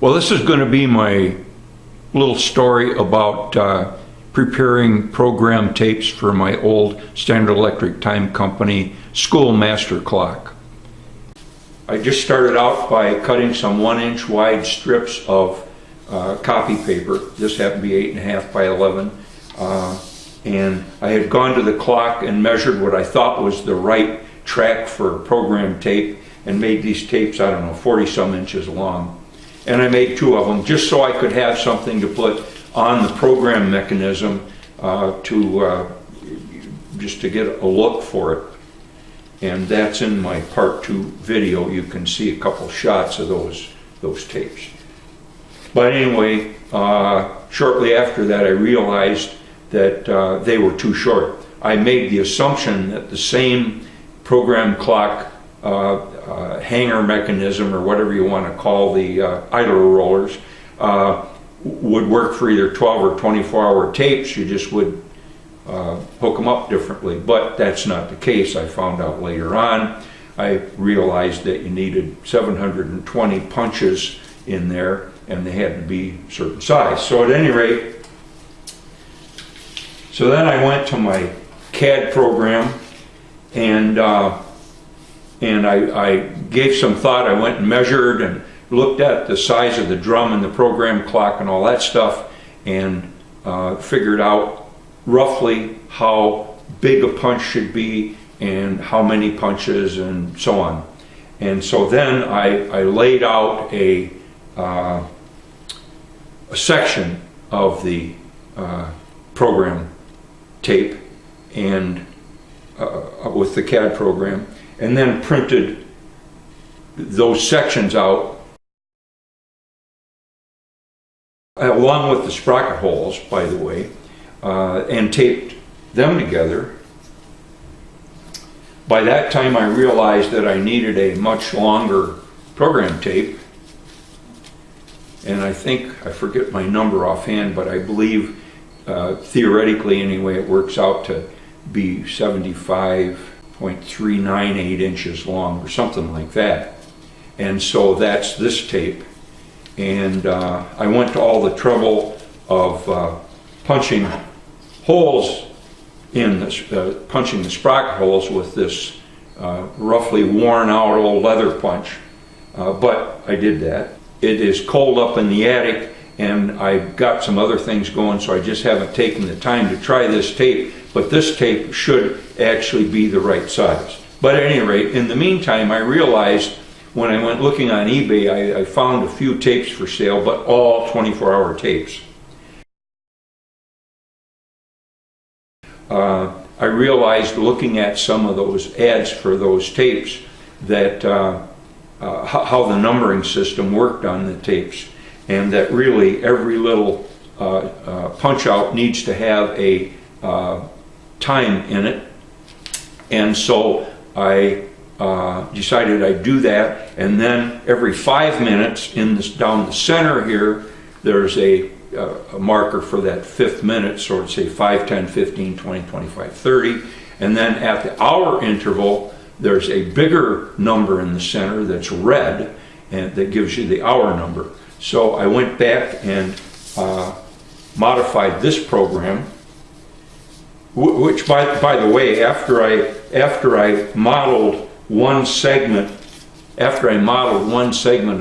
Well, this is going to be my little story about preparing program tapes for my old Standard Electric Time Company school master clock. I just started out by cutting some 1-inch wide strips of copy paper. This happened to be 8.5 by 11. And I had gone to the clock and measured what I thought was the right track for program tape and made these tapes, I don't know, 40-some inches long. And I made 2 of them just so I could have something to put on the program mechanism just to get a look for it. And that's in my part 2 video. You can see a couple shots of those tapes. But anyway, shortly after that I realized that they were too short. I made the assumption that the same program clock hanger mechanism, or whatever you want to call the idler rollers, would work for either 12 or 24-hour tapes. You just would hook them up differently, but that's not the case. I found out later on. I realized that you needed 720 punches in there, and they had to be a certain size. So at any rate, so then I went to my CAD program, and I gave some thought. I went and measured and looked at the size of the drum and the program clock and all that stuff, and figured out roughly how big a punch should be and how many punches and so on. And so then I laid out a section of the program tape and with the CAD program, and then printed those sections out along with the sprocket holes, by the way, and taped them together. By that time I realized that I needed a much longer program tape, and I think, I forget my number offhand, but I believe theoretically anyway it works out to be 75.398 inches long or something like that. And so that's this tape. And I went to all the trouble of punching holes in this, punching the sprocket holes with this roughly worn out old leather punch. But I did that. It is cold up in the attic, and I've got some other things going, so I just haven't taken the time to try this tape, but this tape should actually be the right size. But at any rate, in the meantime, I realized when I went looking on eBay, I found a few tapes for sale, but all 24-hour tapes. I realized looking at some of those ads for those tapes that how the numbering system worked on the tapes, and that really every little punch out needs to have a time in it. And so I decided I'd do that, and then every 5 minutes in this, down the center here, there's a marker for that 5th minute, so it'd say 5, 10, 15, 20, 25, 30, and then at the hour interval there's a bigger number in the center that's red, and that gives you the hour number. So I went back and modified this program, which by the way, after I modeled one segment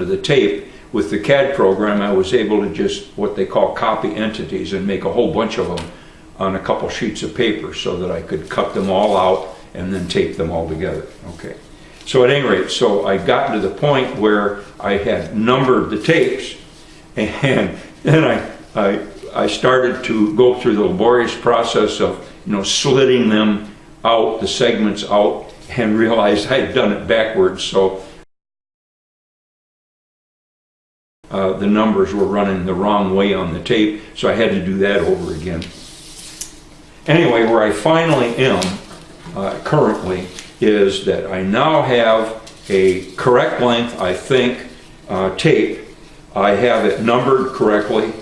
of the tape with the CAD program, I was able to just what they call copy entities and make a whole bunch of them on a couple sheets of paper so that I could cut them all out and then tape them all together. Okay. So at any rate, so I got to the point where I had numbered the tapes, and then I started to go through the laborious process of slitting them out, the segments out, and realized I had done it backwards, so the numbers were running the wrong way on the tape, so I had to do that over again. Anyway, where I finally am currently is that I now have a correct length, I think, tape. I have it numbered correctly.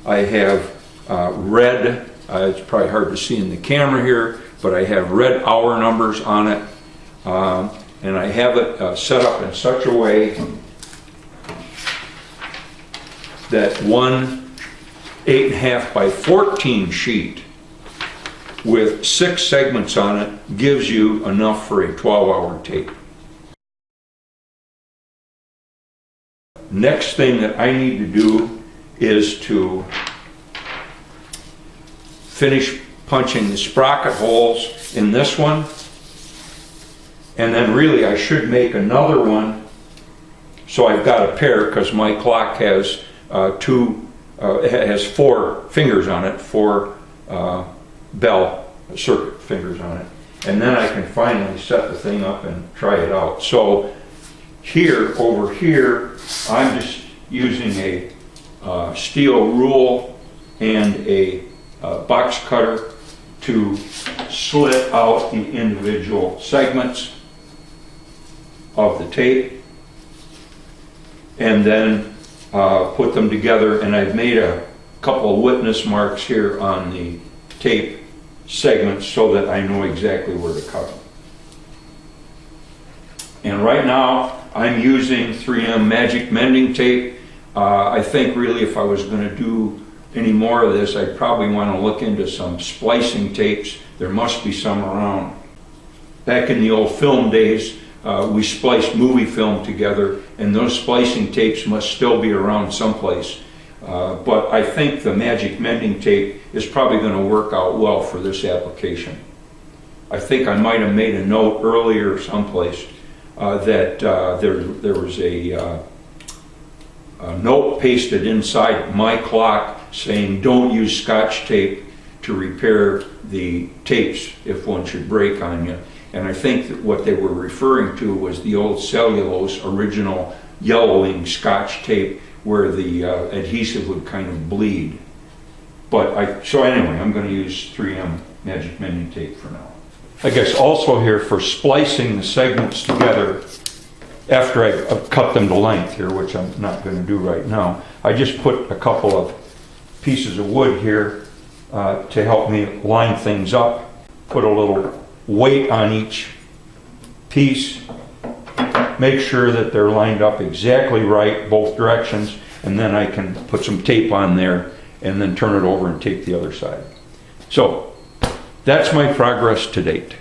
I have red, it's probably hard to see in the camera here, but I have red hour numbers on it, and I have it set up in such a way that one 8.5 by 14 sheet with 6 segments on it gives you enough for a 12-hour tape. Next thing that I need to do is to finish punching the sprocket holes in this one, and then really I should make another one so I've got a pair, because my clock has has 4 fingers on it, 4 bell circuit fingers on it, and then I can finally set the thing up and try it out. So here, over here, I'm just using a steel rule and a box cutter to slit out the individual segments of the tape, and then put them together. And I've made a couple of witness marks here on the tape segments so that I know exactly where to cut them. And right now I'm using 3M magic mending tape. I think really if I was going to do any more of this, I'd probably want to look into some splicing tapes. There must be some around. Back in the old film days, we spliced movie film together, and those splicing tapes must still be around someplace. But I think the magic mending tape is probably going to work out well for this application. I think I might have made a note earlier someplace that there was a note pasted inside my clock saying don't use Scotch tape to repair the tapes if one should break on you. And I think that what they were referring to was the old cellulose original yellowing Scotch tape where the adhesive would kind of bleed. So anyway, I'm going to use 3M magic mending tape for now. I guess also here for splicing the segments together, after I cut them to length here, which I'm not going to do right now, I just put a couple of pieces of wood here to help me line things up, put a little weight on each piece, make sure that they're lined up exactly right both directions, and then I can put some tape on there and then turn it over and tape the other side. So that's my progress to date.